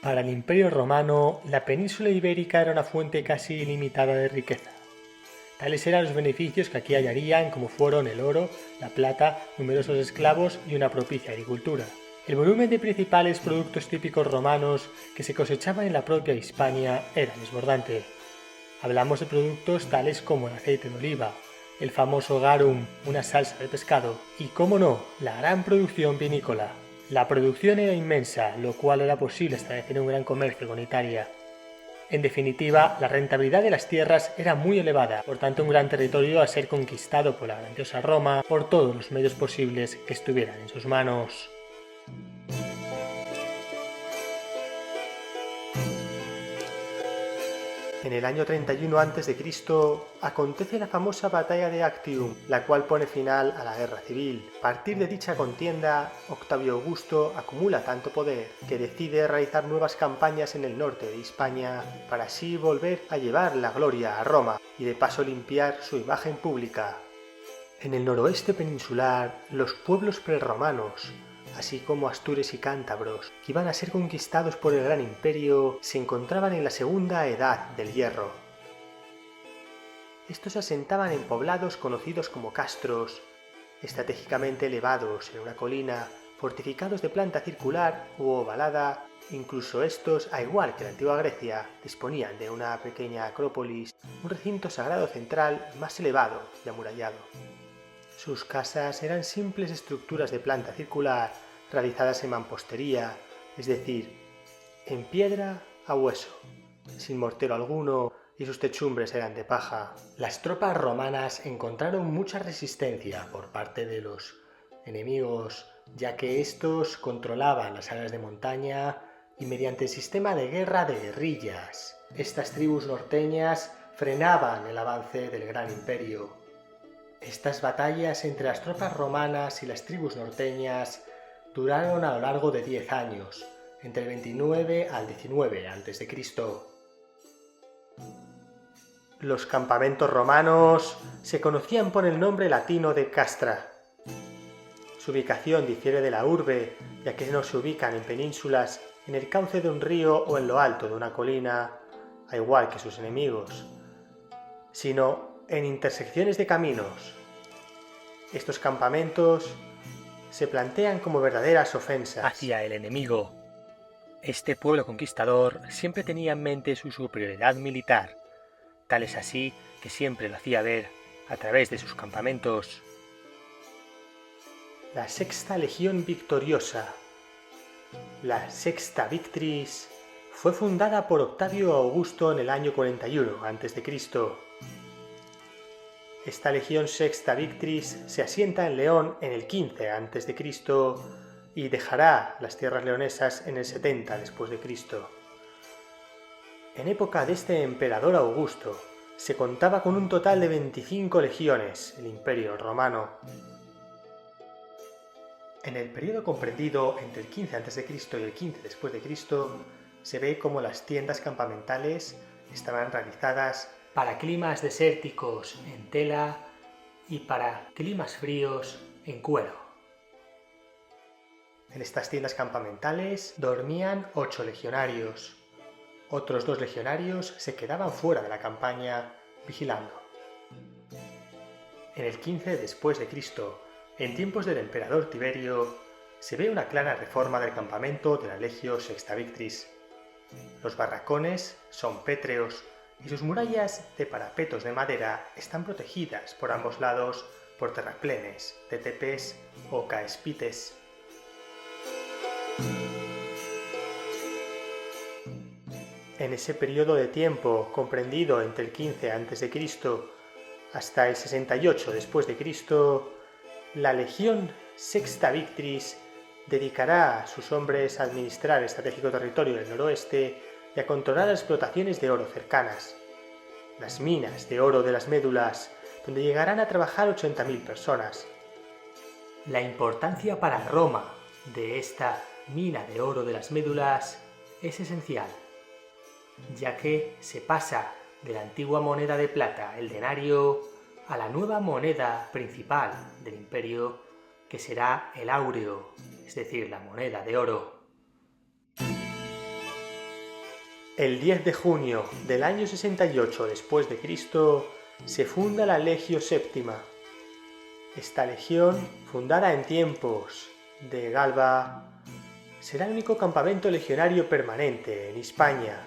Para el Imperio Romano, la península ibérica era una fuente casi ilimitada de riqueza. Tales eran los beneficios que aquí hallarían, como fueron el oro, la plata, numerosos esclavos y una propicia agricultura. El volumen de principales productos típicos romanos que se cosechaban en la propia Hispania era desbordante. Hablamos de productos tales como el aceite de oliva, el famoso garum, una salsa de pescado, y, cómo no, la gran producción vinícola. La producción era inmensa, lo cual era posible establecer un gran comercio con Italia. En definitiva, la rentabilidad de las tierras era muy elevada, por tanto un gran territorio a ser conquistado por la grandiosa Roma por todos los medios posibles que estuvieran en sus manos. En el año 31 a.C. acontece la famosa batalla de Actium, la cual pone final a la guerra civil. A partir de dicha contienda, Octavio Augusto acumula tanto poder que decide realizar nuevas campañas en el norte de Hispania para así volver a llevar la gloria a Roma y de paso limpiar su imagen pública. En el noroeste peninsular, los pueblos prerromanos, así como astures y cántabros, que iban a ser conquistados por el Gran Imperio, se encontraban en la Segunda Edad del Hierro. Estos se asentaban en poblados conocidos como castros, estratégicamente elevados en una colina, fortificados de planta circular u ovalada. Incluso estos, al igual que la antigua Grecia, disponían de una pequeña acrópolis, un recinto sagrado central más elevado y amurallado. Sus casas eran simples estructuras de planta circular realizadas en mampostería, es decir, en piedra a hueso, sin mortero alguno, y sus techumbres eran de paja. Las tropas romanas encontraron mucha resistencia por parte de los enemigos, ya que estos controlaban las áreas de montaña y mediante el sistema de guerra de guerrillas, estas tribus norteñas frenaban el avance del Gran Imperio. Estas batallas entre las tropas romanas y las tribus norteñas duraron a lo largo de 10 años, entre el 29 al 19 a.C. Los campamentos romanos se conocían por el nombre latino de castra. Su ubicación difiere de la urbe, ya que no se ubican en penínsulas, en el cauce de un río o en lo alto de una colina, al igual que sus enemigos, sino en intersecciones de caminos. Estos campamentos se plantean como verdaderas ofensas hacia el enemigo. Este pueblo conquistador siempre tenía en mente su superioridad militar, tal es así que siempre lo hacía ver a través de sus campamentos. La Sexta Legión Victoriosa, la Sexta Victris, fue fundada por Octavio Augusto en el año 41 a.C. Esta legión Sexta Victris se asienta en León en el 15 a.C. y dejará las tierras leonesas en el 70 después de Cristo. En época de este emperador Augusto, se contaba con un total de 25 legiones, el Imperio Romano. En el periodo comprendido entre el 15 a.C. y el 15 después de Cristo, se ve como las tiendas campamentales estaban realizadas para climas desérticos en tela y para climas fríos en cuero. En estas tiendas campamentales dormían 8 legionarios. Otros 2 legionarios se quedaban fuera de la campaña vigilando. En el 15 después de Cristo, en tiempos del emperador Tiberio, se ve una clara reforma del campamento de la Legio Sexta Victris. Los barracones son pétreos y sus murallas de parapetos de madera están protegidas por ambos lados por terraplenes, tetepes o caespites. En ese periodo de tiempo comprendido entre el 15 a.C. hasta el 68 después de Cristo, la Legión Sexta Victris dedicará a sus hombres a administrar el estratégico territorio del noroeste y a controlar las explotaciones de oro cercanas, las minas de oro de las Médulas, donde llegarán a trabajar 80.000 personas. La importancia para Roma de esta mina de oro de las Médulas es esencial, ya que se pasa de la antigua moneda de plata, el denario, a la nueva moneda principal del imperio, que será el áureo, es decir, la moneda de oro. El 10 de junio del año 68 después de Cristo se funda la Legio Séptima. Esta legión, fundada en tiempos de Galba, será el único campamento legionario permanente en Hispania.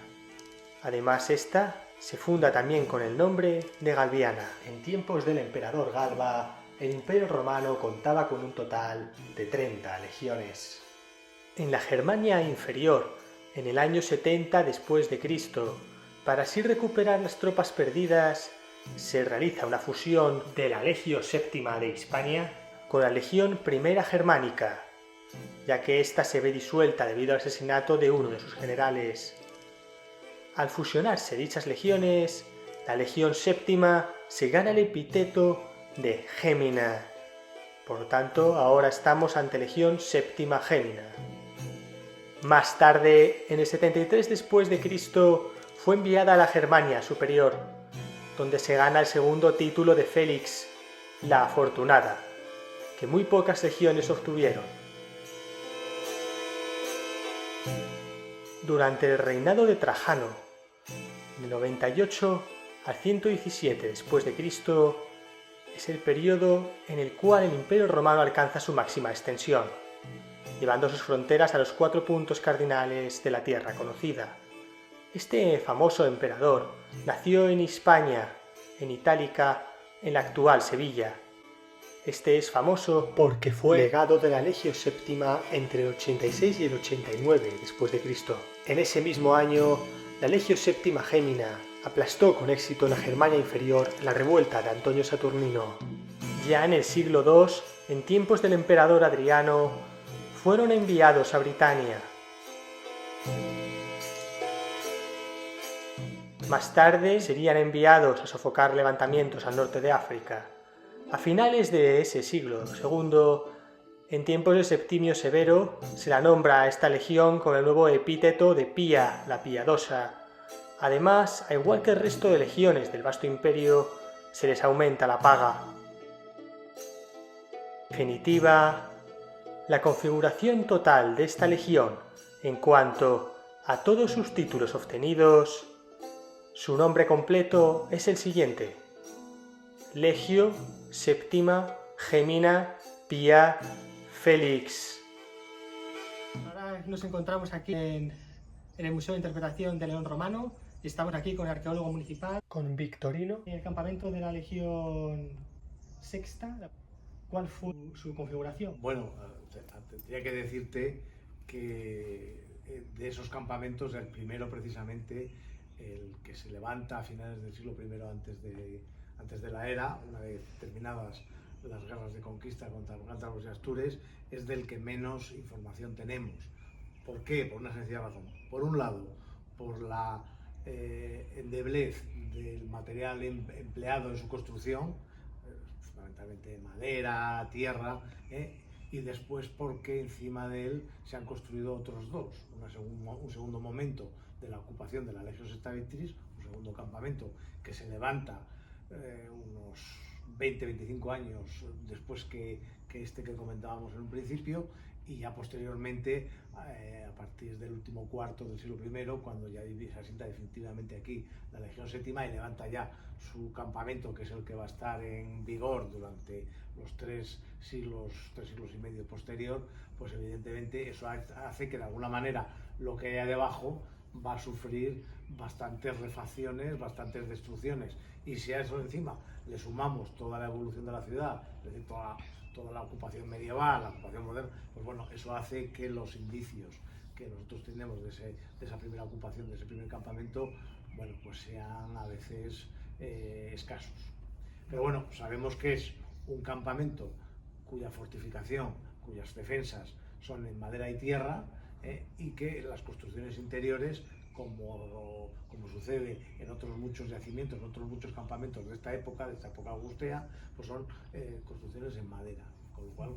Además, esta se funda también con el nombre de Galbiana. En tiempos del emperador Galba, el Imperio Romano contaba con un total de 30 legiones. En la Germania inferior, en el año 70 después de Cristo, para así recuperar las tropas perdidas, se realiza una fusión de la Legio Séptima de Hispania con la Legión Primera Germánica, ya que ésta se ve disuelta debido al asesinato de uno de sus generales. Al fusionarse dichas legiones, la Legión Séptima se gana el epíteto de Gémina. Por lo tanto, ahora estamos ante Legión Séptima Gémina. Más tarde, en el 73 después de Cristo, fue enviada a la Germania Superior, donde se gana el segundo título de Félix, la Afortunada, que muy pocas legiones obtuvieron. Durante el reinado de Trajano, del 98 al 117 después de Cristo, es el periodo en el cual el Imperio Romano alcanza su máxima extensión, llevando sus fronteras a los 4 puntos cardinales de la tierra conocida. Este famoso emperador nació en Hispania, en Itálica, en la actual Sevilla. Este es famoso porque fue legado de la Legio Séptima entre el 86 y el 89 después de Cristo. En ese mismo año, la Legio Séptima Gémina aplastó con éxito en la Germania inferior la revuelta de Antonio Saturnino. Ya en el siglo II, en tiempos del emperador Adriano, fueron enviados a Britania. Más tarde serían enviados a sofocar levantamientos al norte de África. A finales de ese siglo II, en tiempos de Septimio Severo, se la nombra a esta legión con el nuevo epíteto de Pía, la Piadosa. Además, al igual que el resto de legiones del vasto imperio, se les aumenta la paga. En definitiva, la configuración total de esta legión en cuanto a todos sus títulos obtenidos, su nombre completo es el siguiente: Legio Séptima Gémina Pía Félix. Ahora nos encontramos aquí en el Museo de Interpretación de León Romano y estamos aquí con el arqueólogo municipal, con Victorino, en el campamento de la Legión Sexta. ¿Cuál fue su configuración? Bueno, tendría que decirte que de esos campamentos, el primero precisamente, el que se levanta a finales del siglo I antes de la era, una vez terminadas las guerras de conquista contra los Astures, es del que menos información tenemos. ¿Por qué? Por una sencilla razón. Por un lado, por la endeblez del material empleado en su construcción, fundamentalmente madera, tierra, y después porque encima de él se han construido otros dos, un segundo momento de la ocupación de la Legio Sexta Victris, un segundo campamento que se levanta unos 20-25 años después que este que comentábamos en un principio, y ya posteriormente, a partir del último cuarto del siglo I, cuando ya se asienta definitivamente aquí la Legión Séptima y levanta ya su campamento, que es el que va a estar en vigor durante los 3 siglos y medio posterior, pues evidentemente eso hace que de alguna manera lo que haya debajo va a sufrir bastantes refacciones, bastantes destrucciones, y si a eso encima le sumamos toda la evolución de la ciudad, es decir, toda la ocupación medieval, la ocupación moderna, pues bueno, eso hace que los indicios que nosotros tenemos de esa primera ocupación, de ese primer campamento, bueno, pues sean a veces escasos. Pero bueno, sabemos que es un campamento cuya fortificación, cuyas defensas son en madera y tierra, y que las construcciones interiores, como sucede en otros muchos yacimientos, en otros muchos campamentos de esta época augustea, pues son construcciones en madera, con lo cual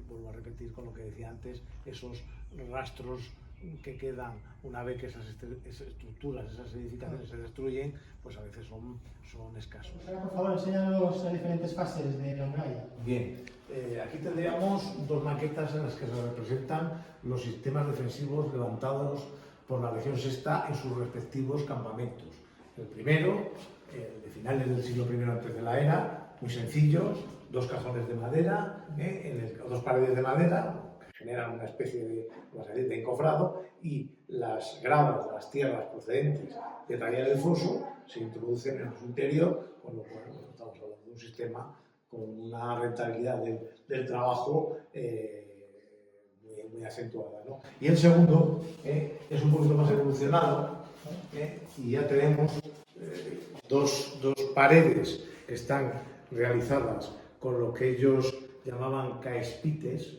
vuelvo a repetir con lo que decía antes, esos rastros que quedan una vez que esas estructuras, esas edificaciones se destruyen, pues a veces son escasos. Ahora, por favor, enséñanos las diferentes fases de la muralla. Bien, aquí tendríamos dos maquetas en las que se representan los sistemas defensivos levantados por la Legión Sexta en sus respectivos campamentos. El primero, de finales del siglo I antes de la era, muy sencillo, dos cajones de madera, dos paredes de madera, que generan una especie de encofrado, y las gravas de las tierras procedentes de tallar del foso se introducen en su interior, con lo cual estamos hablando de un sistema con una rentabilidad del trabajo muy acentuada, ¿no? Y el segundo es un poquito más evolucionado, y ya tenemos dos paredes que están realizadas con lo que ellos llamaban caespites,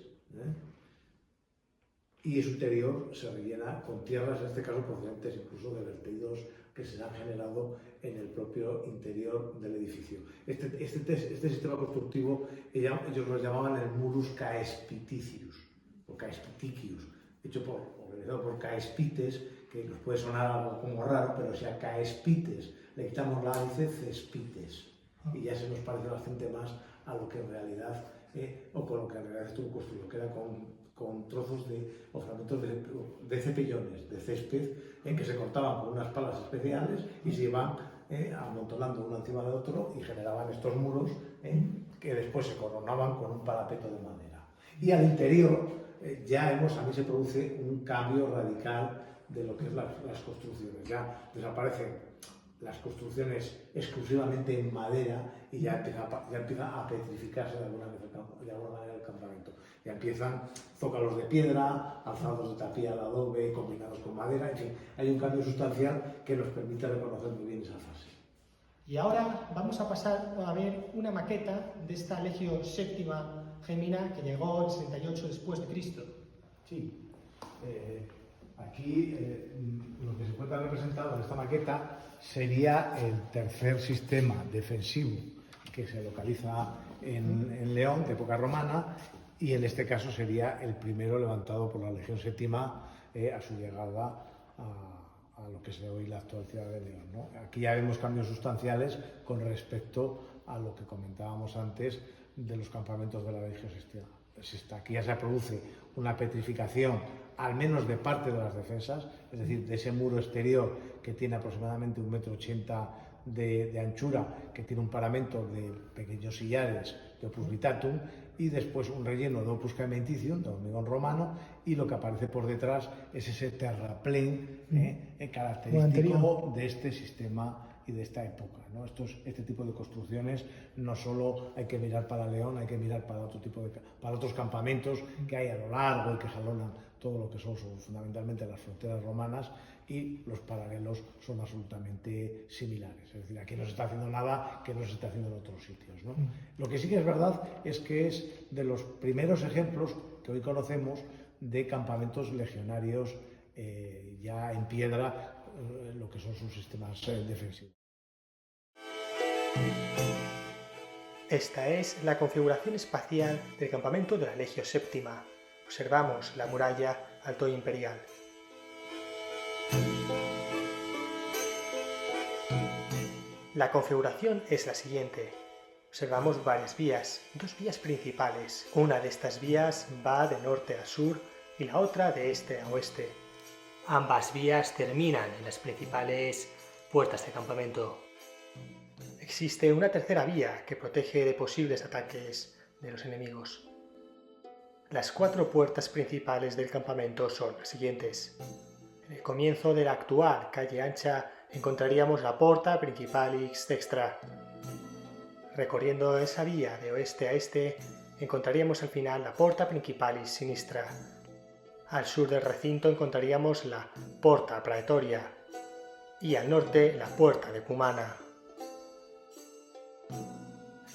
y su interior se rellena con tierras, en este caso procedentes incluso de vertidos que se han generado en el propio interior del edificio. Este sistema constructivo ellos lo llamaban el murus caespiticius, o caespiticius, organizado por caespites, que nos puede sonar algo como raro, pero si a caespites le quitamos la hélice, cespites, y ya se nos parece bastante más a lo que en realidad, o con lo que en realidad estuvo construido, que era con trozos o fragmentos de cepillones, de césped, que se cortaban con unas palas especiales y se iban amontonando uno encima de otro y generaban estos muros que después se coronaban con un parapeto de madera. Y al interior a mí se produce un cambio radical de lo que es las construcciones. Ya desaparecen las construcciones exclusivamente en madera y ya empieza a petrificarse de alguna manera el campamento. Ya empiezan zócalos de piedra, alzados de tapía al adobe, combinados con madera, en fin, hay un cambio sustancial que nos permite reconocer muy bien esa fase. Y ahora vamos a pasar a ver una maqueta de esta Legio Séptima Gemina que llegó en 68 después de Cristo. Sí, aquí lo que se encuentra representado en esta maqueta sería el tercer sistema defensivo que se localiza en León, de época romana, y en este caso sería el primero levantado por la Legión Séptima a su llegada a lo que es hoy la actual ciudad de León, ¿no? Aquí ya vemos cambios sustanciales con respecto a lo que comentábamos antes de los campamentos de la Legión Sexta. Aquí ya se produce una petrificación, al menos de parte de las defensas, es decir, de ese muro exterior que tiene aproximadamente 1,80 m de anchura, que tiene un paramento de pequeños sillares de opus vitatum, y después un relleno de opus caementicium, de hormigón romano, y lo que aparece por detrás es ese terraplén característico de este sistema y de esta época, ¿no? Este tipo de construcciones no solo hay que mirar para León, hay que mirar para otros campamentos que hay a lo largo y que jalonan todo lo que son fundamentalmente las fronteras romanas, y los paralelos son absolutamente similares. Es decir, aquí no se está haciendo nada que no se está haciendo en otros sitios, ¿no? Lo que sí que es verdad es que es de los primeros ejemplos que hoy conocemos de campamentos legionarios ya en piedra, lo que son sus sistemas defensivos. Esta es la configuración espacial del campamento de la Legio Séptima. Observamos la muralla alto imperial. La configuración es la siguiente. Observamos varias vías, dos vías principales. Una de estas vías va de norte a sur y la otra de este a oeste. Ambas vías terminan en las principales puertas de campamento. Existe una tercera vía que protege de posibles ataques de los enemigos. Las 4 puertas principales del campamento son las siguientes. En el comienzo de la actual calle ancha encontraríamos la Porta Principalis Dextra. Recorriendo esa vía de oeste a este, encontraríamos al final la Porta Principalis Sinistra. Al sur del recinto encontraríamos la Porta Praetoria y al norte la Puerta Decumana.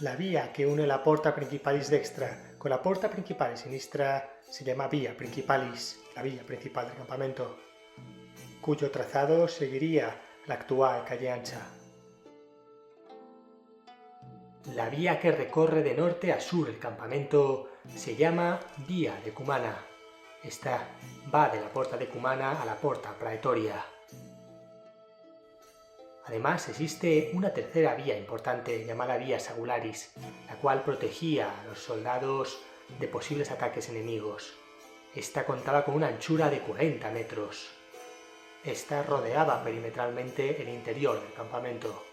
La vía que une la Porta Principalis Dextra con la Porta Principalis Sinistra se llama Via Principalis, la vía principal del campamento, cuyo trazado seguiría la actual calle ancha. La vía que recorre de norte a sur el campamento se llama Via Decumana. Esta va de la Porta Decumana a la Porta Praetoria. Además, existe una tercera vía importante llamada Via Sagularis, la cual protegía a los soldados de posibles ataques enemigos. Esta contaba con una anchura de 40 metros. Esta rodeaba perimetralmente el interior del campamento.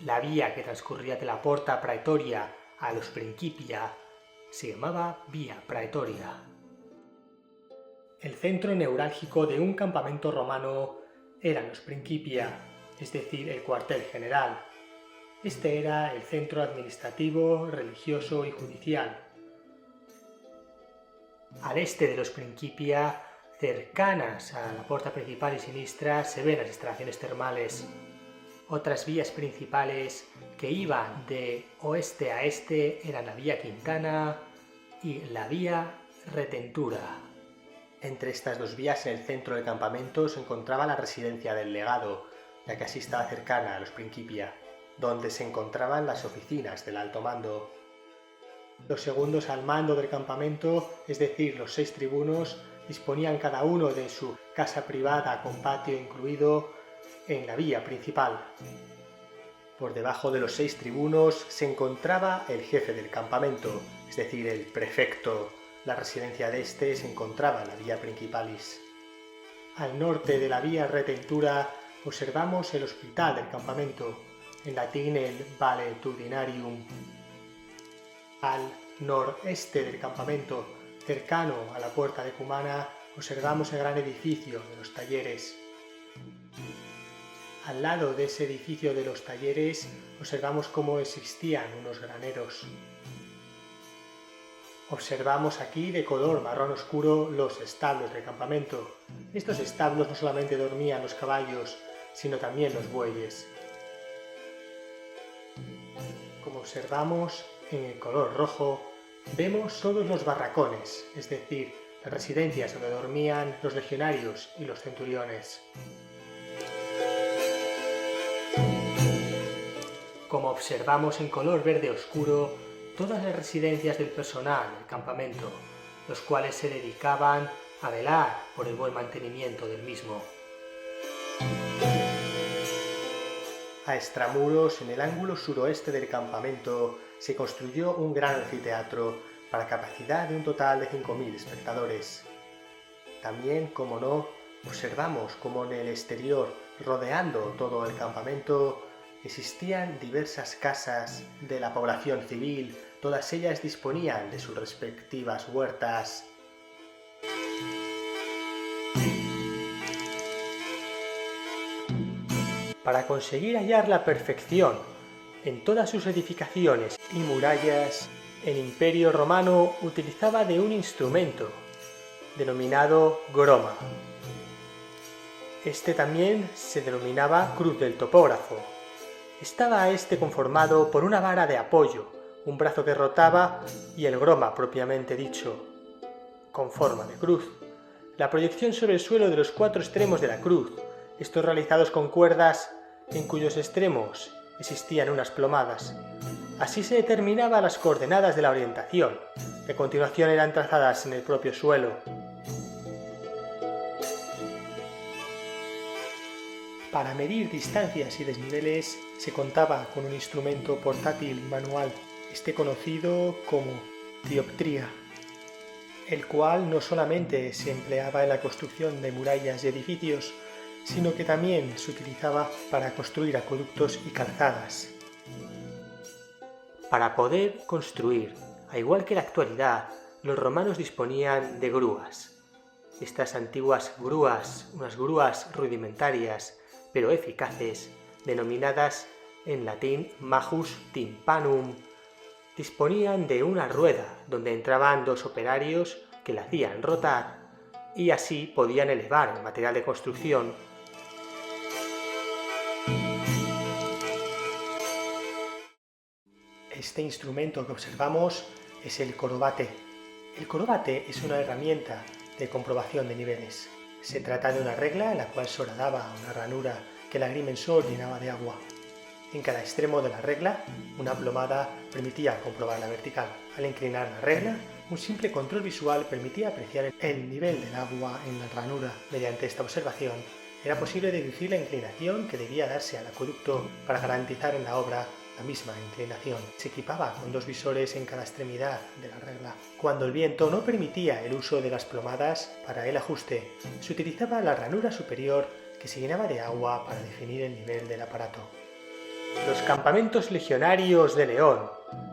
La vía que transcurría de la Porta Praetoria a los Principia se llamaba Vía Praetoria. El centro neurálgico de un campamento romano eran los Principia, es decir, el cuartel general. Este era el centro administrativo, religioso y judicial. Al este de los Principia, cercanas a la puerta principal y sinistra, se ven las instalaciones termales. Otras vías principales que iban de oeste a este eran la vía Quintana y la vía Retentura. Entre estas dos vías, en el centro del campamento, se encontraba la residencia del legado, ya que así estaba cercana a los Principia, donde se encontraban las oficinas del alto mando. Los segundos al mando del campamento, es decir, los 6 tribunos, disponían cada uno de su casa privada con patio incluido en la vía principal. Por debajo de los 6 tribunos se encontraba el jefe del campamento, es decir, el prefecto. La residencia de este se encontraba en la vía principalis. Al norte de la vía Retentura observamos el hospital del campamento, en latín el Valetudinarium. Al noreste del campamento, cercano a la puerta de Cumana, observamos el gran edificio de los talleres. Al lado de ese edificio de los talleres observamos cómo existían unos graneros. Observamos aquí de color marrón oscuro los establos del campamento. Estos establos no solamente dormían los caballos, sino también los bueyes. Como observamos en el color rojo, vemos todos los barracones, es decir, las residencias donde dormían los legionarios y los centuriones. Como observamos en color verde oscuro, todas las residencias del personal del campamento, los cuales se dedicaban a velar por el buen mantenimiento del mismo. A extramuros, en el ángulo suroeste del campamento, se construyó un gran anfiteatro para capacidad de un total de 5.000 espectadores. También, como no, observamos como en el exterior, rodeando todo el campamento, existían diversas casas de la población civil, todas ellas disponían de sus respectivas huertas. Para conseguir hallar la perfección en todas sus edificaciones y murallas, el Imperio Romano utilizaba de un instrumento denominado groma. Este también se denominaba cruz del topógrafo. Estaba este conformado por una vara de apoyo, un brazo que rotaba y el groma propiamente dicho, con forma de cruz. La proyección sobre el suelo de los 4 extremos de la cruz, estos realizados con cuerdas en cuyos extremos existían unas plomadas. Así se determinaban las coordenadas de la orientación, que a continuación eran trazadas en el propio suelo. Para medir distancias y desniveles se contaba con un instrumento portátil y manual, conocido como dioptría, el cual no solamente se empleaba en la construcción de murallas y edificios, sino que también se utilizaba para construir acueductos y calzadas. Para poder construir, al igual que en la actualidad, los romanos disponían de grúas. Estas antiguas grúas, unas grúas rudimentarias, pero eficaces, denominadas en latín majus tympanum, disponían de una rueda donde entraban 2 operarios que la hacían rotar y así podían elevar el material de construcción. Este instrumento que observamos es el corobate. El corobate es una herramienta de comprobación de niveles. Se trata de una regla en la cual se horadaba una ranura que el agrimensor llenaba de agua. En cada extremo de la regla, una plomada permitía comprobar la vertical. Al inclinar la regla, un simple control visual permitía apreciar el nivel del agua en la ranura. Mediante esta observación, era posible deducir la inclinación que debía darse al acueducto para garantizar en la obra la misma inclinación. Se equipaba con 2 visores en cada extremidad de la regla. Cuando el viento no permitía el uso de las plomadas para el ajuste, se utilizaba la ranura superior que se llenaba de agua para definir el nivel del aparato. Los campamentos legionarios de León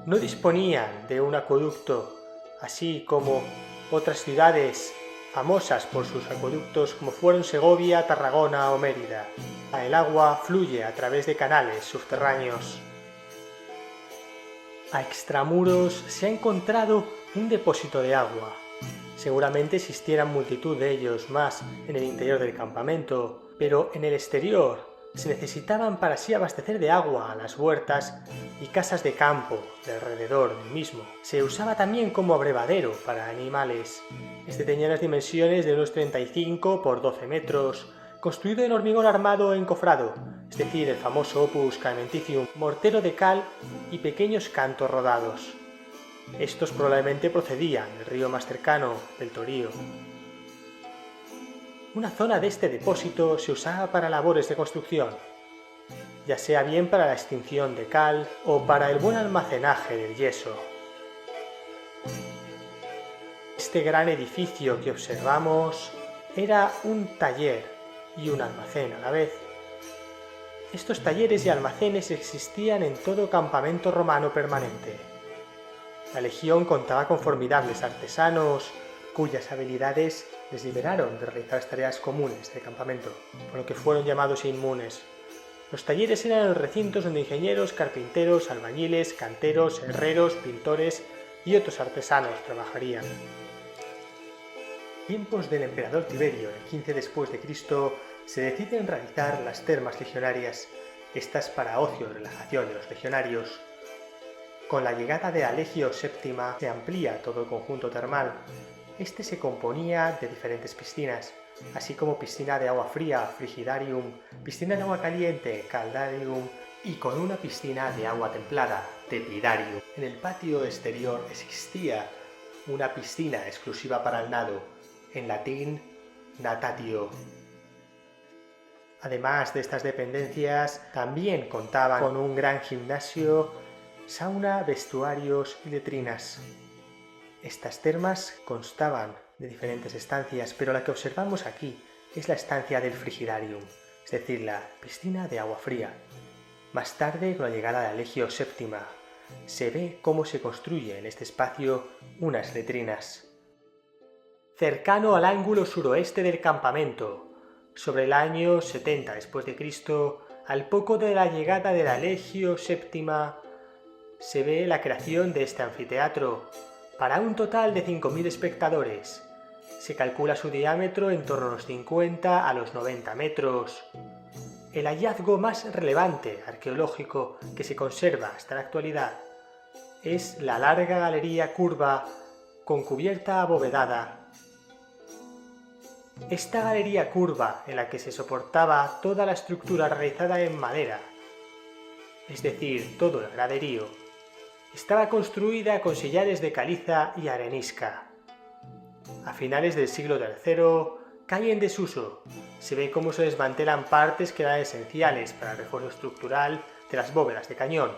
no disponían de un acueducto, así como otras ciudades famosas por sus acueductos como fueron Segovia, Tarragona o Mérida. El agua fluye a través de canales subterráneos. A extramuros se ha encontrado un depósito de agua. Seguramente existieran multitud de ellos más en el interior del campamento, pero en el exterior se necesitaban para así abastecer de agua a las huertas y casas de campo de alrededor del mismo. Se usaba también como abrevadero para animales. Este tenía las dimensiones de unos 35 por 12 metros, construido en hormigón armado e encofrado, es decir, el famoso opus caementicium, mortero de cal y pequeños cantos rodados. Estos probablemente procedían del río más cercano, del Torío. Una zona de este depósito se usaba para labores de construcción, ya sea bien para la extinción de cal o para el buen almacenaje del yeso. Este gran edificio que observamos era un taller y un almacén a la vez. Estos talleres y almacenes existían en todo campamento romano permanente. La legión contaba con formidables artesanos, cuyas habilidades les liberaron de realizar tareas comunes del campamento, por lo que fueron llamados inmunes. Los talleres eran recintos donde ingenieros, carpinteros, albañiles, canteros, herreros, pintores y otros artesanos trabajarían. En tiempos del emperador Tiberio, el 15 después de Cristo, se deciden realizar las termas legionarias, estas para ocio y relajación de los legionarios. Con la llegada de Alegio VII se amplía todo el conjunto termal. Este se componía de diferentes piscinas, así como piscina de agua fría, frigidarium, piscina de agua caliente, caldarium, y con una piscina de agua templada, tepidarium. En el patio exterior existía una piscina exclusiva para el nado, en latín natatio. Además de estas dependencias, también contaban con un gran gimnasio, sauna, vestuarios y letrinas. Estas termas constaban de diferentes estancias, pero la que observamos aquí es la estancia del frigidarium, es decir, la piscina de agua fría. Más tarde, con la llegada de Alegio VII, se ve cómo se construye en este espacio unas letrinas. Cercano al ángulo suroeste del campamento, sobre el año 70 después de Cristo, al poco de la llegada de Alegio VII, se ve la creación de este anfiteatro, para un total de 5.000 espectadores. Se calcula su diámetro en torno a los 50 a los 90 metros. El hallazgo más relevante arqueológico que se conserva hasta la actualidad es la larga galería curva con cubierta abovedada. Esta galería curva, en la que se soportaba toda la estructura realizada en madera, es decir, todo el graderío, estaba construida con sillares de caliza y arenisca. A finales del siglo III cae en desuso. Se ve cómo se desmantelan partes que eran esenciales para el refuerzo estructural de las bóvedas de cañón.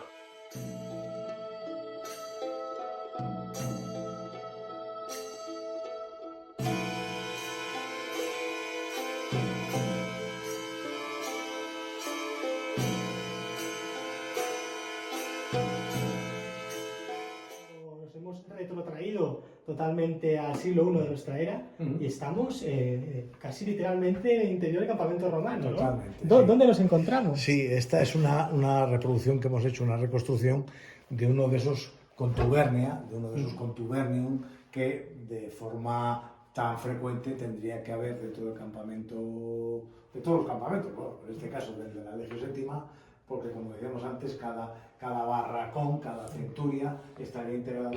Nos hemos retrotraído totalmente al siglo I de nuestra era y estamos casi literalmente en el interior del campamento romano, ¿no? Totalmente. Sí. ¿Dónde nos encontramos? Sí, esta es una reproducción que hemos hecho, una reconstrucción de uno de esos contubernia, de uno de esos contubernium que de forma tan frecuente tendría que haber dentro del campamento, de todos los campamentos, bueno, en este caso desde la Alegio VII, porque como decíamos antes, cada barracón, cada centuria estaría integrado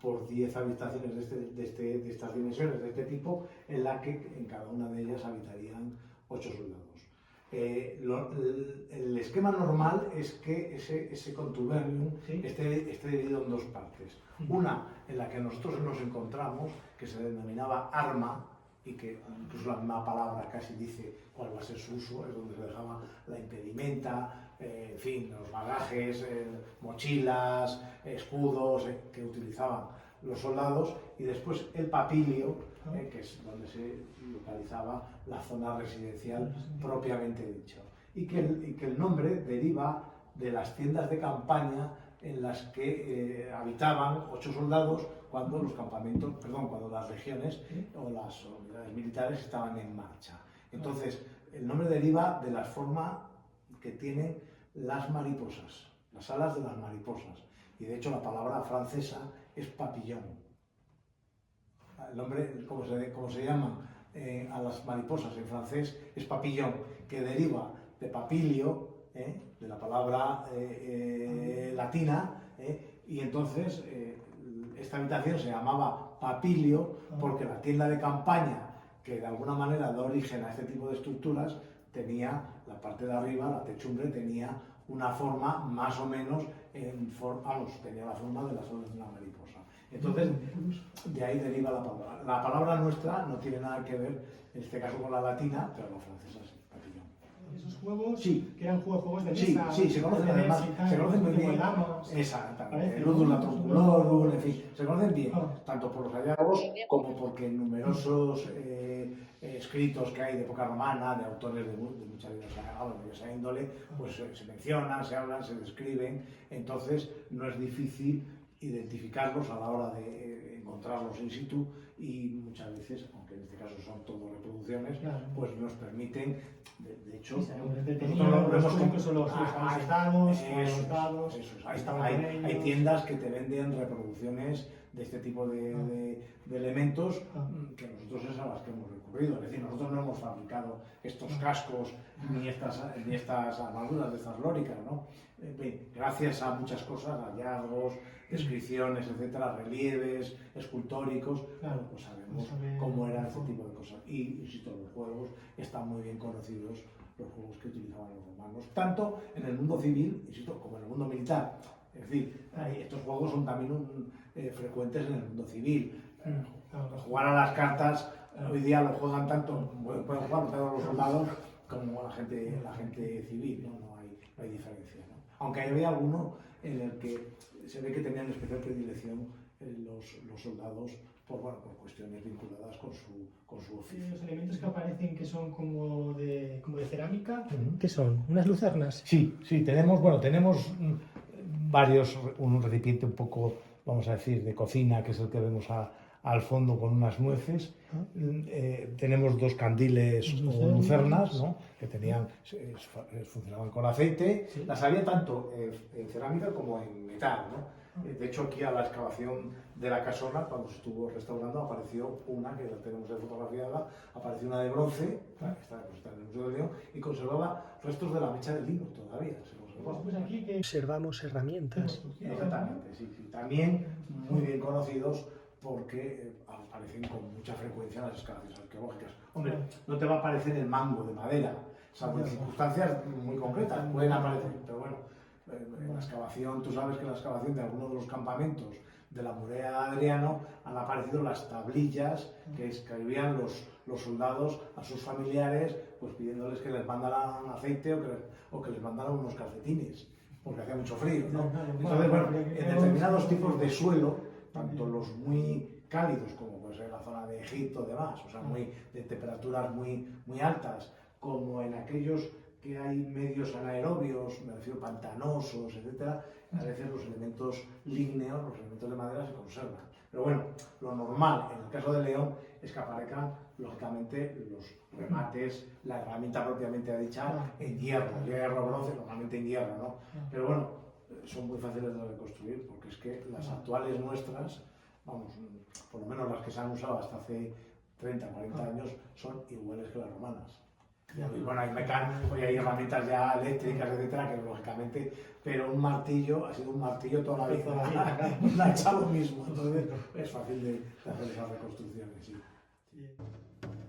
por 10 habitaciones de estas dimensiones, de este tipo, en la que en cada una de ellas habitarían 8 soldados. El esquema normal es que ese contubernium esté dividido en dos partes. Una en la que nosotros nos encontramos, que se denominaba arma, y que incluso la misma palabra casi dice cuál va a ser su uso, es donde se dejaba la impedimenta, en fin, los bagajes, mochilas, escudos que utilizaban los soldados, y después el papilio, que es donde se localizaba la zona residencial propiamente dicho. Y que el nombre deriva de las tiendas de campaña en las que habitaban 8 soldados cuando los campamentos, cuando las regiones o las unidades militares estaban en marcha. Entonces, el nombre deriva de la forma que tienen las mariposas, las alas de las mariposas. Y de hecho la palabra francesa es papillon. El nombre, como se llaman a las mariposas en francés, es papillon, que deriva de papilio, de la palabra latina, y entonces esta habitación se llamaba papilio porque la tienda de campaña, que de alguna manera da origen a este tipo de estructuras, tenía la parte de arriba, la techumbre, tenía una forma más o menos, tenía la forma de las alas de una mariposa. Entonces, de ahí deriva la palabra. La palabra nuestra no tiene nada que ver, en este caso, con la latina, pero la francesa sí, papillon. Esos juegos, sí, que eran juegos de mesa, sí, se conocen además, se conocen muy bien. Exactamente, el ludus latroculorum, en fin, se conocen bien, tanto por los hallazgos como porque en numerosos escritos que hay de época romana, de autores de mucha diversa índole, pues se mencionan, se hablan, se describen, entonces no es difícil identificarlos a la hora de encontrarlos in situ, y muchas veces, aunque en este caso son todo reproducciones, pues nos permiten, de hecho, incluso los dados, hay tiendas que te venden reproducciones de este tipo de elementos, que nosotros es a las que hemos recurrido. Es decir, nosotros no hemos fabricado estos cascos ni estas armaduras de estas lóricas, ¿no? Gracias a muchas cosas, hallazgos, descripciones, etcétera, relieves escultóricos, pues sabemos cómo eran este tipo de cosas. Y, insisto, los juegos están muy bien conocidos, los juegos que utilizaban los romanos, tanto en el mundo civil, insisto, como en el mundo militar. Es decir, estos juegos son también frecuentes en el mundo civil. Jugar a las cartas, hoy día lo juegan tanto, pueden jugar todos los soldados como la gente civil, no hay diferencia, ¿no? Aunque había alguno en el que se ve que tenían especial predilección los soldados por cuestiones vinculadas con su oficio. Los elementos que aparecen, que son como de cerámica, ¿qué son? ¿Unas lucernas? Sí, tenemos varios, un recipiente un poco, vamos a decir, de cocina, que es el que vemos al fondo con unas nueces. Tenemos 2 candiles o lucernas, ¿no? Que funcionaban con aceite. Sí. Las había tanto en cerámica como en metal, ¿no? De hecho, aquí a la excavación de la casona, cuando se estuvo restaurando, apareció una, que la tenemos fotografiada, apareció una de bronce, está depositada en el Museo de León, y conservaba restos de la mecha del lino todavía. Pues aquí que observamos herramientas. Exactamente, sí. También muy bien conocidos porque aparecen con mucha frecuencia en las excavaciones arqueológicas. Hombre, no te va a aparecer el mango de madera, salvo en circunstancias muy concretas, pueden aparecer, pero bueno, en la excavación, tú sabes que en la excavación de algunos de los campamentos de la Murea de Adriano han aparecido las tablillas que escribían los soldados a sus familiares, pues pidiéndoles que les mandaran aceite o que les mandaran unos calcetines, porque hacía mucho frío, ¿no? Entonces, bueno, en determinados tipos de suelo, tanto los muy cálidos como puede ser la zona de Egipto, demás, o sea, de temperaturas muy altas, como en aquellos que hay medios anaerobios, me refiero pantanosos, etcétera, a veces los elementos lígneos, los elementos de madera se conservan. Pero bueno, lo normal en el caso de León es que aparezcan, lógicamente, los remates, la herramienta propiamente dicha, en hierro, bronce, normalmente en hierro, ¿no? Pero bueno, son muy fáciles de reconstruir, porque es que las actuales nuestras, vamos, por lo menos las que se han usado hasta hace 30, 40 años, son iguales que las romanas. Y bueno, hoy hay herramientas ya eléctricas, etcétera, que lógicamente, pero un martillo ha sido un martillo toda la vida, no ha hecho lo mismo, entonces es fácil de hacer esas reconstrucciones. Sí.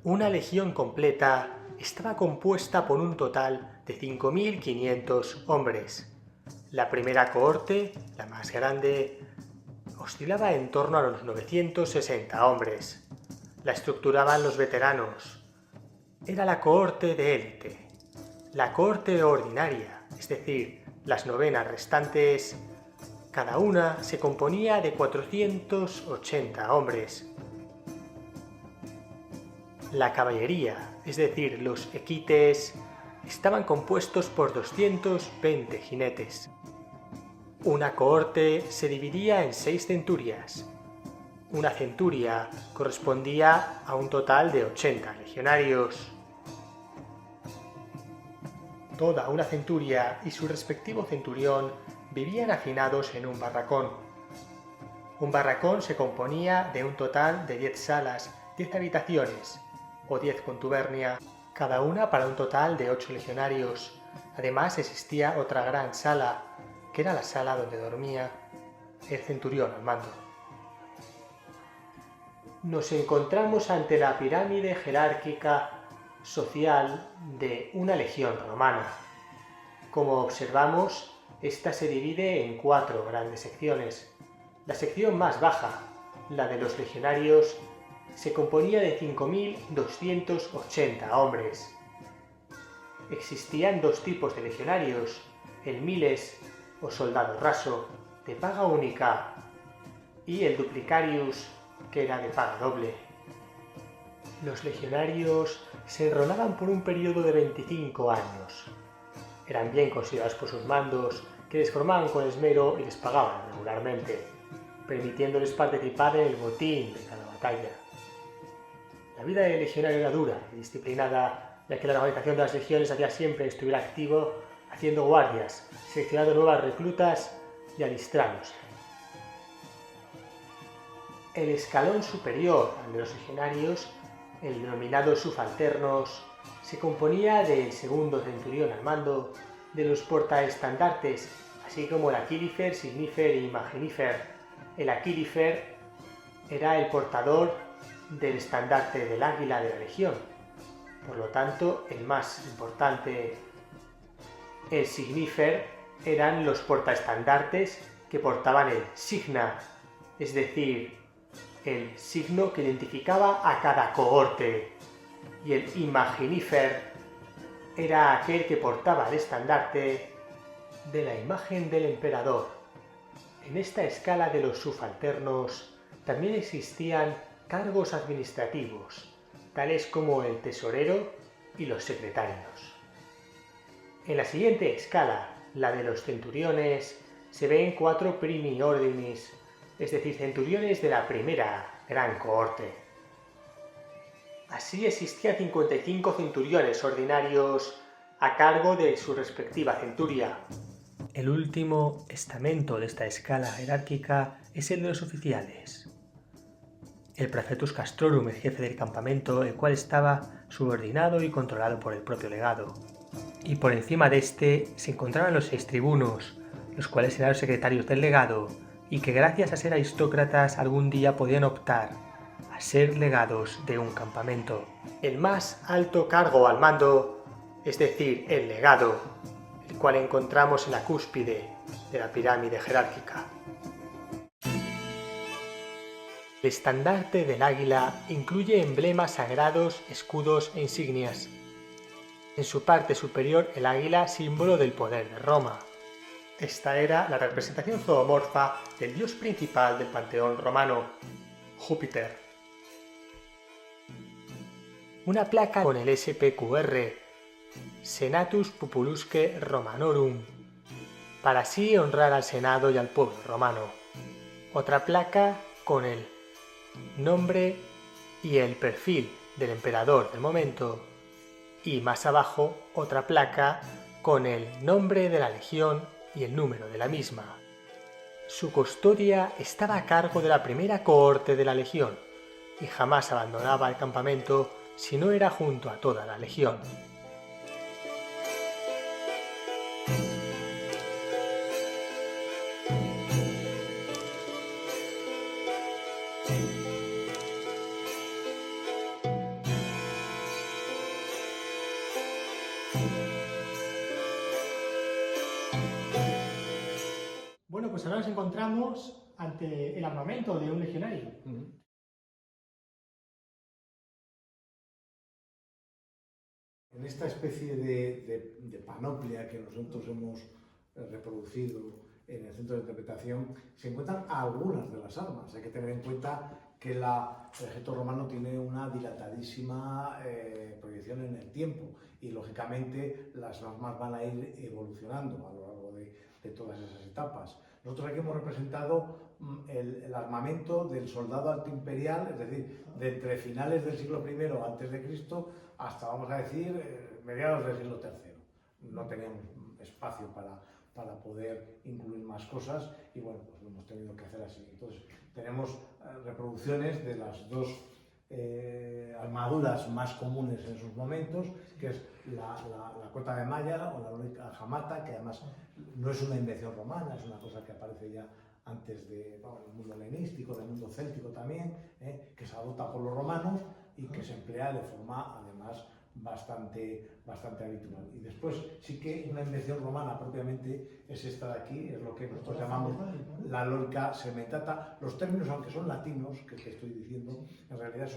Una legión completa estaba compuesta por un total de 5.500 hombres. La primera cohorte, la más grande, oscilaba en torno a los 960 hombres. La estructuraban los veteranos. Era la cohorte de élite. La cohorte ordinaria, es decir, las novenas restantes, Cada una se componía de 480 hombres. La caballería, es decir, los equites, estaban compuestos por 220 jinetes. Una cohorte se dividía en 6 centurias. Una centuria correspondía a un total de 80 legionarios. Toda una centuria y su respectivo centurión vivían hacinados en un barracón. Un barracón se componía de un total de 10 salas, 10 habitaciones, o 10 contubernia, cada una para un total de 8 legionarios. Además existía otra gran sala, que era la sala donde dormía el centurión al mando. Nos encontramos ante la pirámide jerárquica social de una legión romana. Como observamos, esta se divide en 4 grandes secciones. La sección más baja, la de los legionarios, se componía de 5.280 hombres. Existían 2 tipos de legionarios, el miles o soldado raso, de paga única, y el duplicarius, que era de paga doble. Los legionarios se enrolaban por un periodo de 25 años. Eran bien considerados por sus mandos, que les formaban con esmero y les pagaban regularmente, permitiéndoles participar en el botín de cada batalla. La vida del legionario era dura y disciplinada, ya que la organización de las legiones hacía siempre que estuviera activo, haciendo guardias, seleccionando nuevas reclutas y alistrándose. El escalón superior al de los legionarios, el denominado subalternos, se componía del segundo centurión al mando, de los portaestandartes, así como el aquilifer, signifer y imaginifer. El aquilifer era el portador del estandarte del águila de la legión, por lo tanto el más importante. El signifer eran los portaestandartes que portaban el signa, es decir, el signo que identificaba a cada cohorte, y el imaginifer era aquel que portaba el estandarte de la imagen del emperador. En esta escala de los subalternos también existían cargos administrativos, tales como el tesorero y los secretarios. En la siguiente escala, la de los centuriones, se ven 4 primi ordinis, es decir, centuriones de la primera gran cohorte. Así existían 55 centuriones ordinarios a cargo de su respectiva centuria. El último estamento de esta escala jerárquica es el de los oficiales. El praefectus castrorum, el jefe del campamento, el cual estaba subordinado y controlado por el propio legado. Y por encima de este se encontraban los 6 tribunos, los cuales eran los secretarios del legado, y que gracias a ser aristócratas algún día podían optar a ser legados de un campamento. El más alto cargo al mando, es decir, el legado, el cual encontramos en la cúspide de la pirámide jerárquica. El estandarte del águila incluye emblemas sagrados, escudos e insignias. En su parte superior el águila, símbolo del poder de Roma. Esta era la representación zoomorfa del dios principal del panteón romano, Júpiter. Una placa con el SPQR, Senatus Populusque Romanorum, para así honrar al Senado y al pueblo romano. Otra placa con el nombre y el perfil del emperador del momento, y más abajo otra placa con el nombre de la legión y el número de la misma. Su custodia estaba a cargo de la primera cohorte de la legión y jamás abandonaba el campamento si no era junto a toda la legión. Bueno, pues ahora nos encontramos ante el armamento de un legionario. En esta especie de panoplia que nosotros hemos reproducido en el centro de interpretación, se encuentran algunas de las armas. Hay que tener en cuenta que el ejército romano tiene una dilatadísima proyección en el tiempo y, lógicamente, las armas van a ir evolucionando a lo largo de todas esas etapas. Nosotros aquí hemos representado el armamento del soldado alto imperial, es decir, de entre finales del siglo I a.C. hasta, vamos a decir, mediados del siglo III. No teníamos espacio para poder incluir más cosas y, bueno, pues lo hemos tenido que hacer así. Entonces, tenemos reproducciones de las dos armaduras más comunes en esos momentos, que es la cota de malla o la lórica jamata, que además no es una invención romana, es una cosa que aparece ya antes del mundo helenístico, del mundo céltico también, que se adopta por los romanos y que se emplea de forma, además, bastante habitual. Y después sí que una invención romana propiamente es esta de aquí, es lo que nosotros llamamos la lórica segmentata. Los términos, aunque son latinos, que te estoy diciendo, en realidad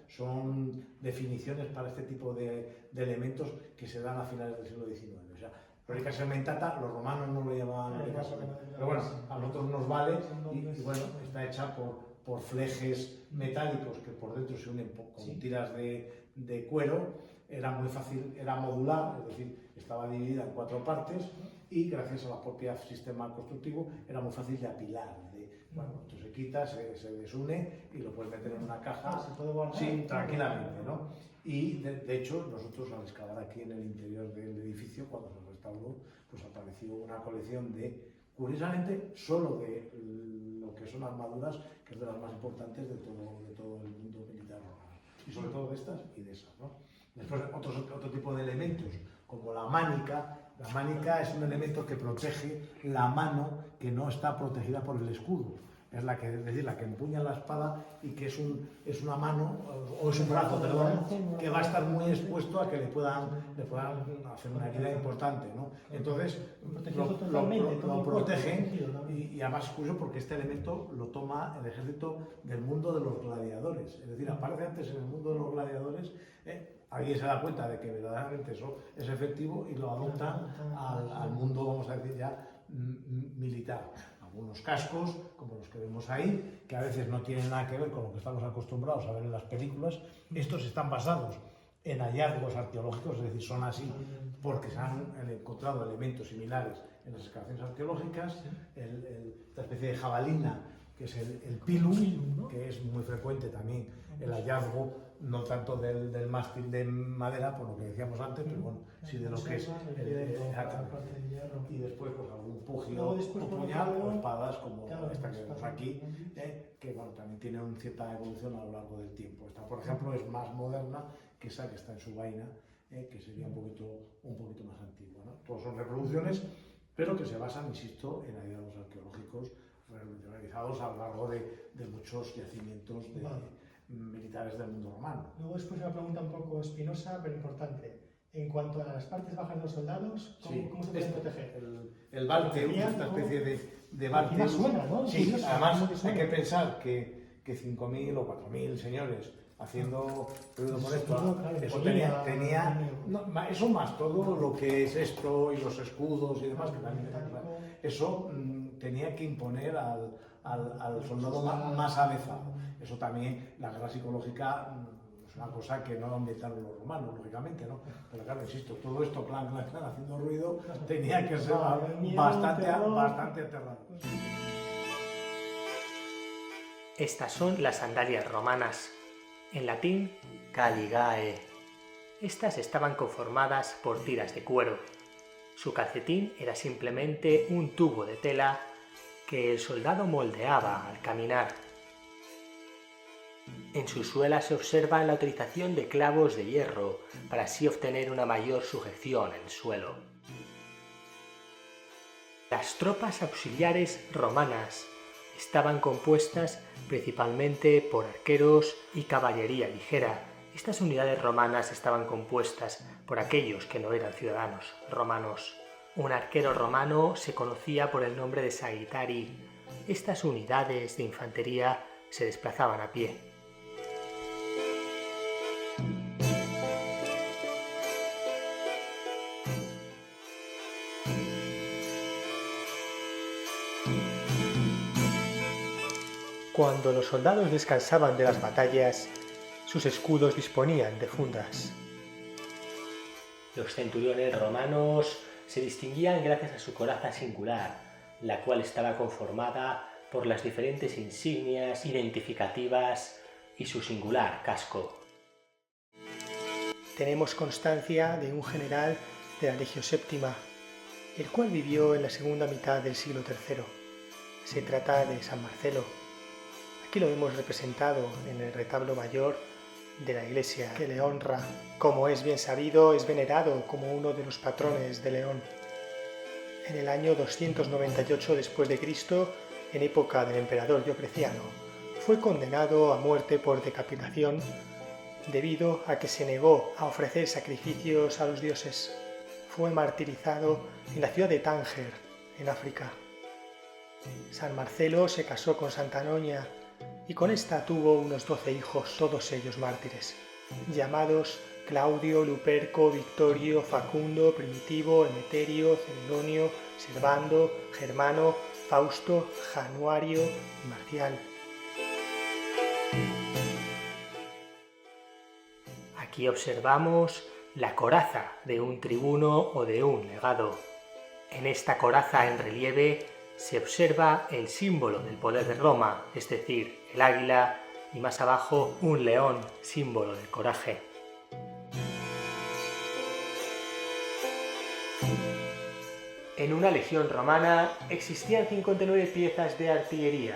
son definiciones para este tipo de elementos que se dan a finales del siglo XIX. O sea, lórica segmentata, los romanos no lo llamaban lórica segmentata, pero bueno, a nosotros nos vale y bueno, está hecha por flejes metálicos que por dentro se unen con tiras de cuero. Era muy fácil, era modular, es decir, estaba dividida en 4 partes y gracias a la propia sistema constructivo era muy fácil de apilar. Bueno, esto se quita, se desune y lo puedes meter en una caja, ¿Se puede guardar? Sí, tranquilamente, ¿no? Y de hecho, nosotros al excavar aquí en el interior del edificio, cuando se restauró, pues apareció una colección curiosamente, solo de lo que son armaduras, que es de las más importantes de todo el mundo militar romano. Y sobre todo de estas y de esas, ¿no? Después otro tipo de elementos, como la mánica. La mánica es un elemento que protege la mano que no está protegida por el escudo. Es decir, la que empuña la espada y que es una mano, o es un brazo, perdón, que va a estar muy expuesto a que le puedan hacer una herida importante, ¿no? Entonces, lo protegen y además es curioso porque este elemento lo toma el ejército del mundo de los gladiadores. Es decir, aparece antes en el mundo de los gladiadores, alguien se da cuenta de que verdaderamente eso es efectivo y lo adoptan al mundo, vamos a decir ya, militar. Algunos cascos, como los que vemos ahí, que a veces no tienen nada que ver con lo que estamos acostumbrados a ver en las películas. Estos están basados en hallazgos arqueológicos, es decir, son así porque se han encontrado elementos similares en las excavaciones arqueológicas. Esta especie de jabalina, que es el pilum, que es muy frecuente también el hallazgo, no tanto del mástil de madera, por lo que decíamos antes, pero bueno, sí de lo que es y después pues algún pugio, un puñal o espadas como esta que vemos aquí, que bueno, también tiene una cierta evolución a lo largo del tiempo. Esta, por ejemplo, es más moderna que esa que está en su vaina, que sería un poquito más antigua, ¿no? Todos son reproducciones, pero que se basan, insisto, en hallazgos arqueológicos realizados a lo largo de muchos yacimientos militares del mundo romano. Luego después una pregunta un poco espinosa, pero importante. En cuanto a las partes bajas de los soldados, ¿cómo se pueden proteger? El Valteum, esta especie de Valteum. Suena, ¿no? Sí, además hay que pensar que 5.000 o 4.000 señores haciendo ruido con esto, eso eso más todo lo que es esto y los escudos y demás, que también eso tenía que imponer al soldado más avezado. Eso también, la guerra psicológica, es una cosa que no lo inventaron los romanos, lógicamente, ¿no? Pero claro, insisto, todo esto, clan, haciendo ruido, tenía que ser bastante aterrador. Estas son las sandalias romanas, en latín caligae. Estas estaban conformadas por tiras de cuero. Su calcetín era simplemente un tubo de tela que el soldado moldeaba al caminar. En su suela se observa la utilización de clavos de hierro para así obtener una mayor sujeción en el suelo. Las tropas auxiliares romanas estaban compuestas principalmente por arqueros y caballería ligera. Estas unidades romanas estaban compuestas por aquellos que no eran ciudadanos romanos. Un arquero romano se conocía por el nombre de sagitari. Estas unidades de infantería se desplazaban a pie. Cuando los soldados descansaban de las batallas, sus escudos disponían de fundas. Los centuriones romanos se distinguían gracias a su coraza singular, la cual estaba conformada por las diferentes insignias identificativas y su singular casco. Tenemos constancia de un general de la Legio VII, el cual vivió en la segunda mitad del siglo III. Se trata de San Marcelo. Aquí lo vemos representado en el retablo mayor de la iglesia, que le honra. Como es bien sabido, es venerado como uno de los patrones de León. En el año 298 después de Cristo, en época del emperador Diocleciano, fue condenado a muerte por decapitación debido a que se negó a ofrecer sacrificios a los dioses. Fue martirizado en la ciudad de Tánger, en África. San Marcelo se casó con Santa Noña y con esta tuvo unos 12 hijos, todos ellos mártires, llamados Claudio, Luperco, Victorio, Facundo, Primitivo, Emeterio, Celedonio, Servando, Germano, Fausto, Januario y Marcial. Aquí observamos la coraza de un tribuno o de un legado. En esta coraza en relieve se observa el símbolo del poder de Roma, es decir, el águila, y más abajo un león, símbolo del coraje. En una legión romana existían 59 piezas de artillería.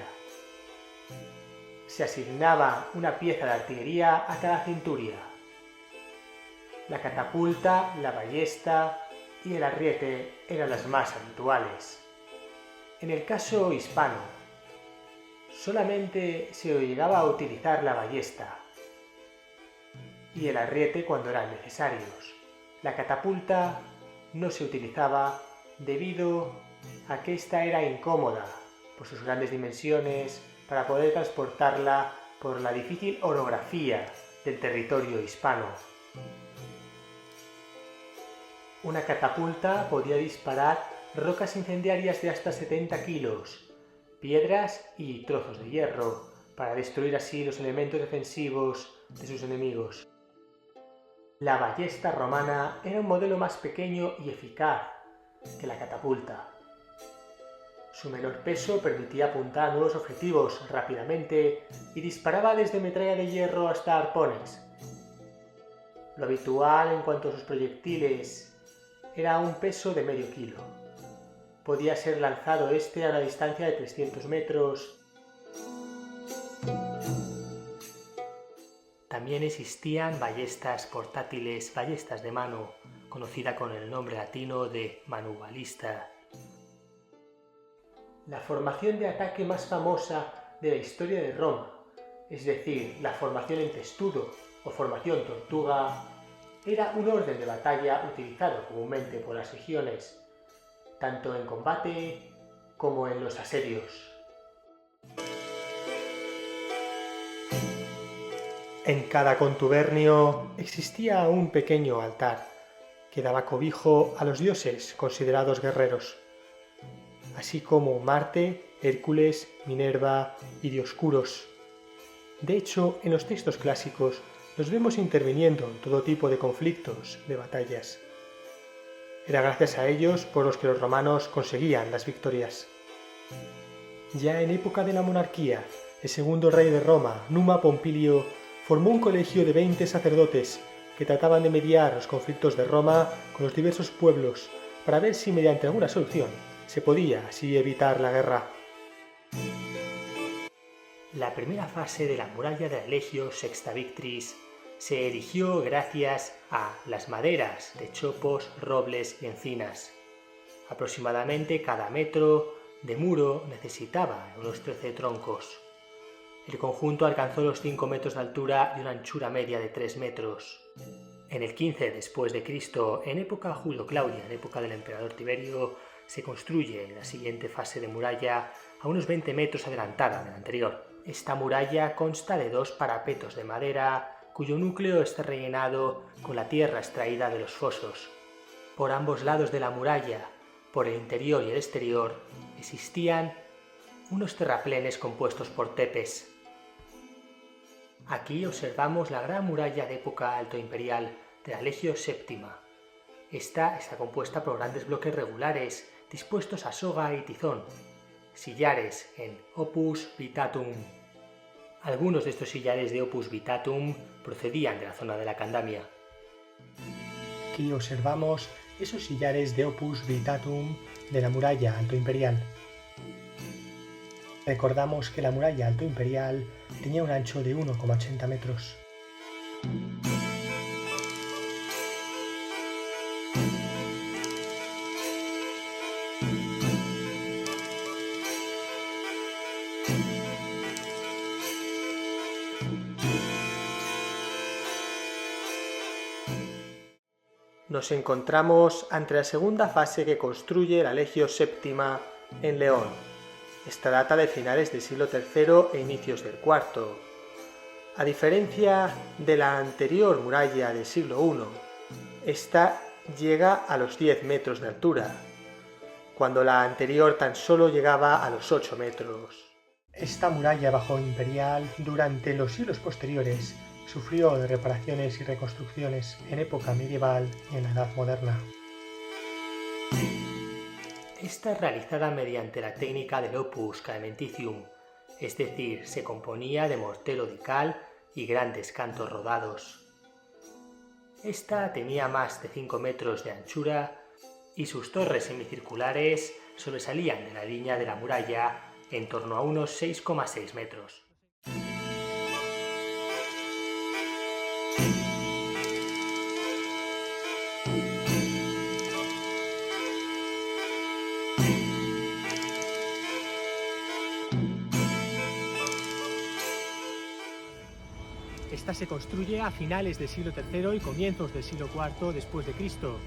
Se asignaba una pieza de artillería a cada centuria. La catapulta, la ballesta y el arriete eran las más habituales. En el caso hispano, solamente se llegaba a utilizar la ballesta y el arriete cuando eran necesarios. La catapulta no se utilizaba debido a que esta era incómoda por sus grandes dimensiones para poder transportarla por la difícil orografía del territorio hispano. Una catapulta podía disparar rocas incendiarias de hasta 70 kilos, piedras y trozos de hierro, para destruir así los elementos defensivos de sus enemigos. La ballesta romana era un modelo más pequeño y eficaz que la catapulta. Su menor peso permitía apuntar a nuevos objetivos rápidamente y disparaba desde metralla de hierro hasta arpones. Lo habitual en cuanto a sus proyectiles era un peso de medio kilo. Podía ser lanzado a una distancia de 300 metros. También existían ballestas portátiles, ballestas de mano, conocida con el nombre latino de manubalista. La formación de ataque más famosa de la historia de Roma, es decir, la formación en testudo o formación tortuga, era un orden de batalla utilizado comúnmente por las legiones, tanto en combate como en los asedios. En cada contubernio existía un pequeño altar que daba cobijo a los dioses considerados guerreros, así como Marte, Hércules, Minerva y Dioscuros. De hecho, en los textos clásicos los vemos interviniendo en todo tipo de conflictos, de batallas. Era gracias a ellos por los que los romanos conseguían las victorias. Ya en época de la monarquía, el segundo rey de Roma, Numa Pompilio, formó un colegio de 20 sacerdotes que trataban de mediar los conflictos de Roma con los diversos pueblos para ver si mediante alguna solución se podía así evitar la guerra. La primera fase de la muralla de la Legio Sexta Victris se erigió gracias a las maderas de chopos, robles y encinas. Aproximadamente cada metro de muro necesitaba unos 13 troncos. El conjunto alcanzó los 5 metros de altura y una anchura media de 3 metros. En el 15 después de Cristo, en época Julio-Claudia, en época del emperador Tiberio, se construye la siguiente fase de muralla a unos 20 metros adelantada de la anterior. Esta muralla consta de 2 parapetos de madera cuyo núcleo está rellenado con la tierra extraída de los fosos. Por ambos lados de la muralla, por el interior y el exterior, existían unos terraplenes compuestos por tepes. Aquí observamos la gran muralla de época altoimperial de la Legio VII. Esta está compuesta por grandes bloques regulares dispuestos a soga y tizón, sillares en Opus Vitatum. Algunos de estos sillares de Opus Vitatum procedían de la zona de la Candamia. Aquí observamos esos sillares de Opus Vitatum de la muralla altoimperial. Recordamos que la muralla altoimperial tenía un ancho de 1,80 metros. Nos encontramos ante la segunda fase que construye la Legio VII en León. Esta data de finales del siglo III e inicios del IV. A diferencia de la anterior muralla del siglo I, esta llega a los 10 metros de altura, cuando la anterior tan solo llegaba a los 8 metros. Esta muralla bajo imperial, durante los siglos posteriores, sufrió de reparaciones y reconstrucciones en época medieval y en la Edad Moderna. Esta es realizada mediante la técnica del opus caementicium, es decir, se componía de mortero de cal y grandes cantos rodados. Esta tenía más de 5 metros de anchura y sus torres semicirculares sobresalían de la línea de la muralla en torno a unos 6,6 metros. Esta se construye a finales del siglo III y comienzos del siglo IV después de Cristo,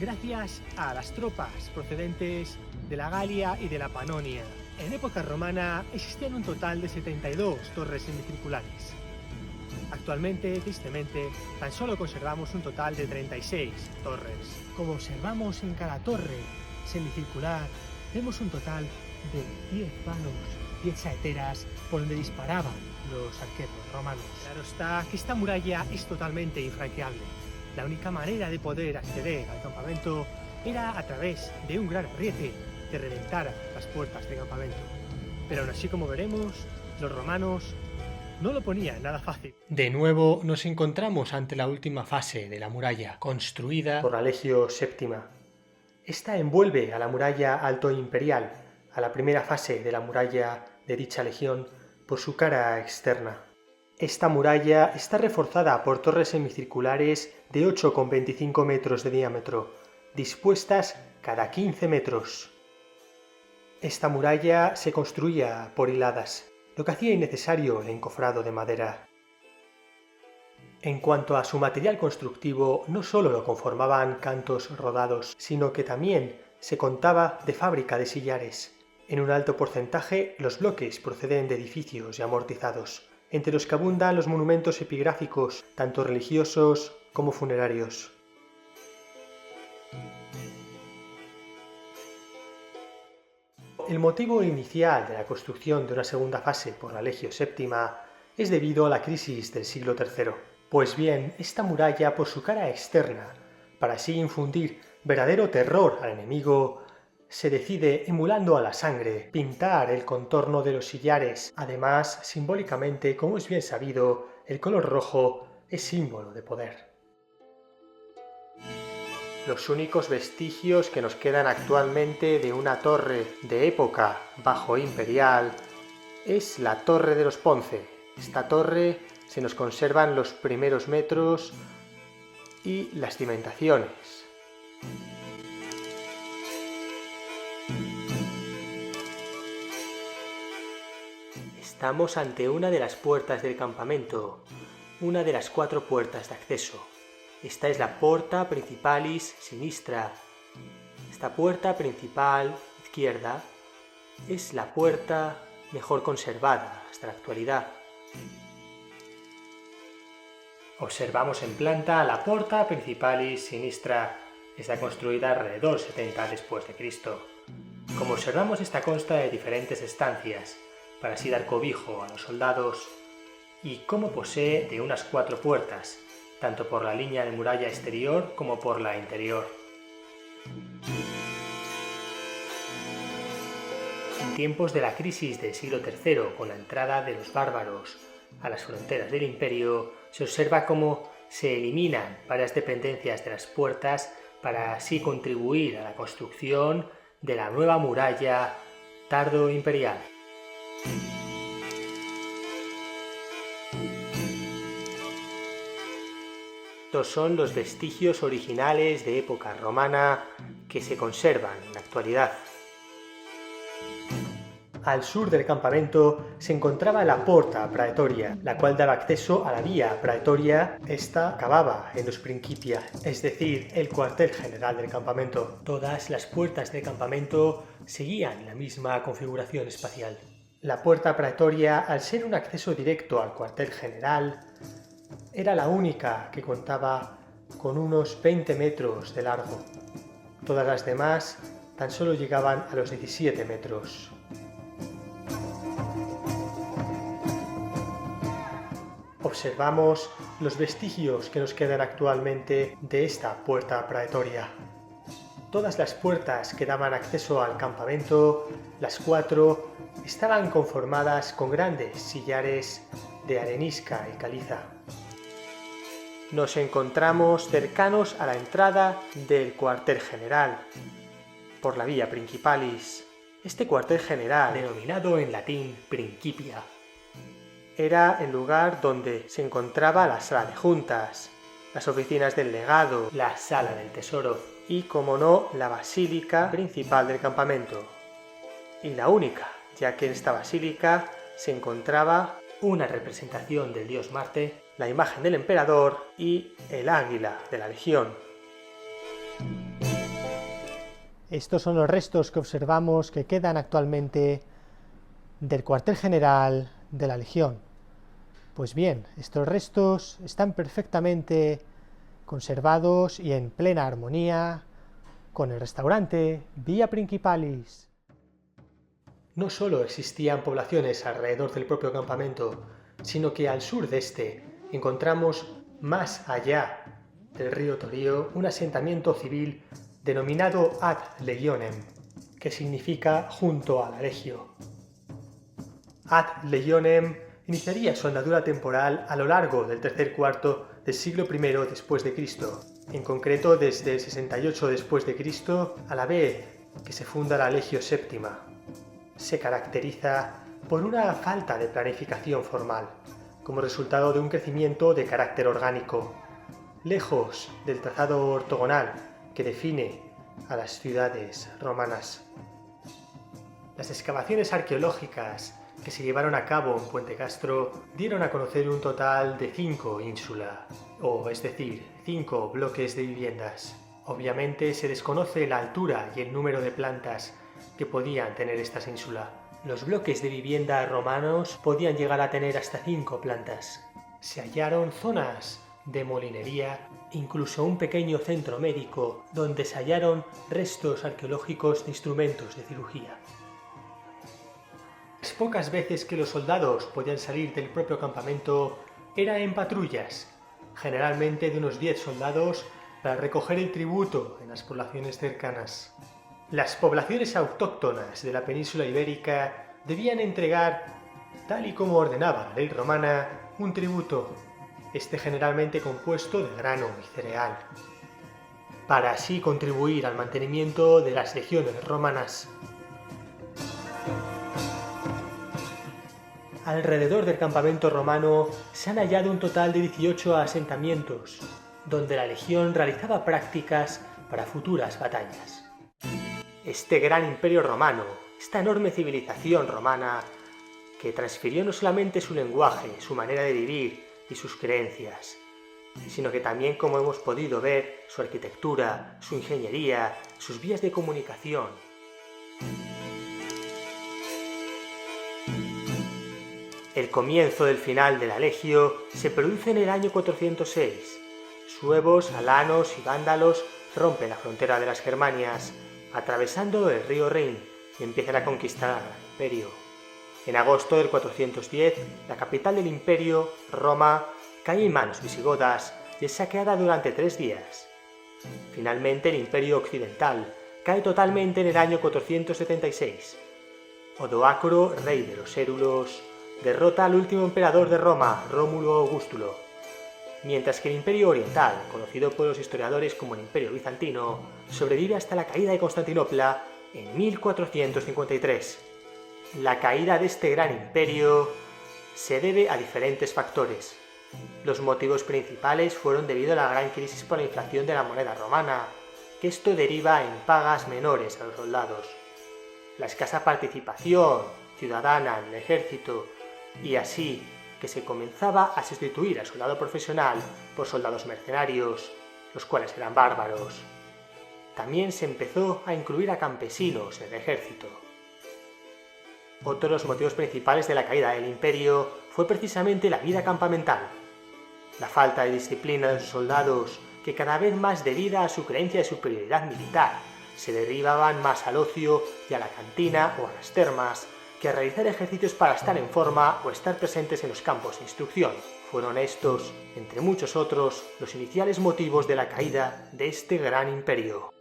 gracias a las tropas procedentes de la Galia y de la Panonia. En época romana existían un total de 72 torres semicirculares. Actualmente, tristemente, tan solo conservamos un total de 36 torres. Como observamos en cada torre semicircular, vemos un total de 10 vanos, 10 saeteras por donde disparaban los arqueros romanos. Claro está que esta muralla es totalmente infranqueable. La única manera de poder acceder al campamento era a través de un gran ariete que reventara las puertas del campamento. Pero aún así, como veremos, los romanos no lo ponían nada fácil. De nuevo nos encontramos ante la última fase de la muralla, construida por la Legio VII. Esta envuelve a la muralla altoimperial, a la primera fase de la muralla de dicha legión, por su cara externa. Esta muralla está reforzada por torres semicirculares de 8,25 metros de diámetro, dispuestas cada 15 metros. Esta muralla se construía por hiladas, lo que hacía innecesario el encofrado de madera. En cuanto a su material constructivo, no solo lo conformaban cantos rodados, sino que también se contaba de fábrica de sillares. En un alto porcentaje, los bloques proceden de edificios ya amortizados, entre los que abundan los monumentos epigráficos, tanto religiosos como funerarios. El motivo inicial de la construcción de una segunda fase por la Legio VII es debido a la crisis del siglo III. Pues bien, esta muralla, por su cara externa, para así infundir verdadero terror al enemigo, se decide, emulando a la sangre, pintar el contorno de los sillares. Además, simbólicamente, como es bien sabido, el color rojo es símbolo de poder. Los únicos vestigios que nos quedan actualmente de una torre de época bajo imperial es la Torre de los Ponce. Esta torre se nos conservan los primeros metros y las cimentaciones. Estamos ante una de las puertas del campamento, una de las 4 puertas de acceso. Esta es la Porta Principalis Sinistra. Esta puerta principal izquierda es la puerta mejor conservada hasta la actualidad. Observamos en planta la Porta Principalis Sinistra. Está construida alrededor 70 después de Cristo. Como observamos, esta consta de diferentes estancias, para así dar cobijo a los soldados, y como posee de unas 4 puertas, tanto por la línea de muralla exterior como por la interior. En tiempos de la crisis del siglo III, con la entrada de los bárbaros a las fronteras del imperio, se observa cómo se eliminan varias dependencias de las puertas para así contribuir a la construcción de la nueva muralla tardo-imperial. Estos son los vestigios originales de época romana que se conservan en la actualidad. Al sur del campamento se encontraba la Porta Praetoria, la cual daba acceso a la Vía Praetoria. Esta acababa en los Principia, es decir, el cuartel general del campamento. Todas las puertas del campamento seguían la misma configuración espacial. La Puerta Praetoria, al ser un acceso directo al cuartel general, era la única que contaba con unos 20 metros de largo. Todas las demás tan solo llegaban a los 17 metros. Observamos los vestigios que nos quedan actualmente de esta Puerta Praetoria. Todas las puertas que daban acceso al campamento, las 4, estaban conformadas con grandes sillares de arenisca y caliza. Nos encontramos cercanos a la entrada del cuartel general, por la Vía Principalis. Este cuartel general, denominado en latín Principia, era el lugar donde se encontraba la sala de juntas, las oficinas del legado, la sala del tesoro y, como no, la basílica principal del campamento. Y la única, ya que en esta basílica se encontraba una representación del dios Marte, la imagen del emperador y el águila de la legión. Estos son los restos que observamos que quedan actualmente del cuartel general de la legión. Pues bien, estos restos están perfectamente conservados y en plena armonía con el restaurante Via Principalis. No solo existían poblaciones alrededor del propio campamento, sino que al sur de este encontramos, más allá del río Torío, un asentamiento civil denominado Ad Legionem, que significa junto a la legio. Ad Legionem iniciaría su andadura temporal a lo largo del tercer cuarto del siglo I después de Cristo, en concreto desde el 68 después de Cristo, a la vez que se funda la Legio Séptima. Se caracteriza por una falta de planificación formal, como resultado de un crecimiento de carácter orgánico, lejos del trazado ortogonal que define a las ciudades romanas. Las excavaciones arqueológicas que se llevaron a cabo en Puente Castro dieron a conocer un total de 5 ínsulas, es decir, 5 bloques de viviendas. Obviamente se desconoce la altura y el número de plantas que podían tener estas ínsulas. Los bloques de vivienda romanos podían llegar a tener hasta 5 plantas. Se hallaron zonas de molinería, incluso un pequeño centro médico donde se hallaron restos arqueológicos de instrumentos de cirugía. Las pocas veces que los soldados podían salir del propio campamento era en patrullas, generalmente de unos 10 soldados, para recoger el tributo en las poblaciones cercanas. Las poblaciones autóctonas de la península ibérica debían entregar, tal y como ordenaba la ley romana, un tributo, generalmente compuesto de grano y cereal, para así contribuir al mantenimiento de las legiones romanas. Alrededor del campamento romano se han hallado un total de 18 asentamientos, donde la legión realizaba prácticas para futuras batallas. Este gran imperio romano, esta enorme civilización romana, que transfirió no solamente su lenguaje, su manera de vivir y sus creencias, sino que también, como hemos podido ver, su arquitectura, su ingeniería, sus vías de comunicación. El comienzo del final de la Legio se produce en el año 406. Suevos, alanos y vándalos rompen la frontera de las Germanias, atravesando el río Rin y empiezan a conquistar el imperio. En agosto del 410, la capital del imperio, Roma, cae en manos visigodas y es saqueada durante 3 días. Finalmente, el imperio occidental cae totalmente en el año 476. Odoacro, rey de los Hérulos, derrota al último emperador de Roma, Rómulo Augustulo, mientras que el imperio oriental, conocido por los historiadores como el imperio bizantino, sobrevive hasta la caída de Constantinopla en 1453. La caída de este gran imperio se debe a diferentes factores. Los motivos principales fueron debido a la gran crisis por la inflación de la moneda romana, que esto deriva en pagas menores a los soldados, la escasa participación ciudadana en el ejército, y así que se comenzaba a sustituir al soldado profesional por soldados mercenarios, los cuales eran bárbaros. También se empezó a incluir a campesinos en el ejército. Otro de los motivos principales de la caída del imperio fue precisamente la vida campamental, la falta de disciplina de los soldados, que cada vez más debido a su creencia de superioridad militar, se derivaban más al ocio y a la cantina o a las termas, que a realizar ejercicios para estar en forma o estar presentes en los campos de instrucción. Fueron estos, entre muchos otros, los iniciales motivos de la caída de este gran imperio.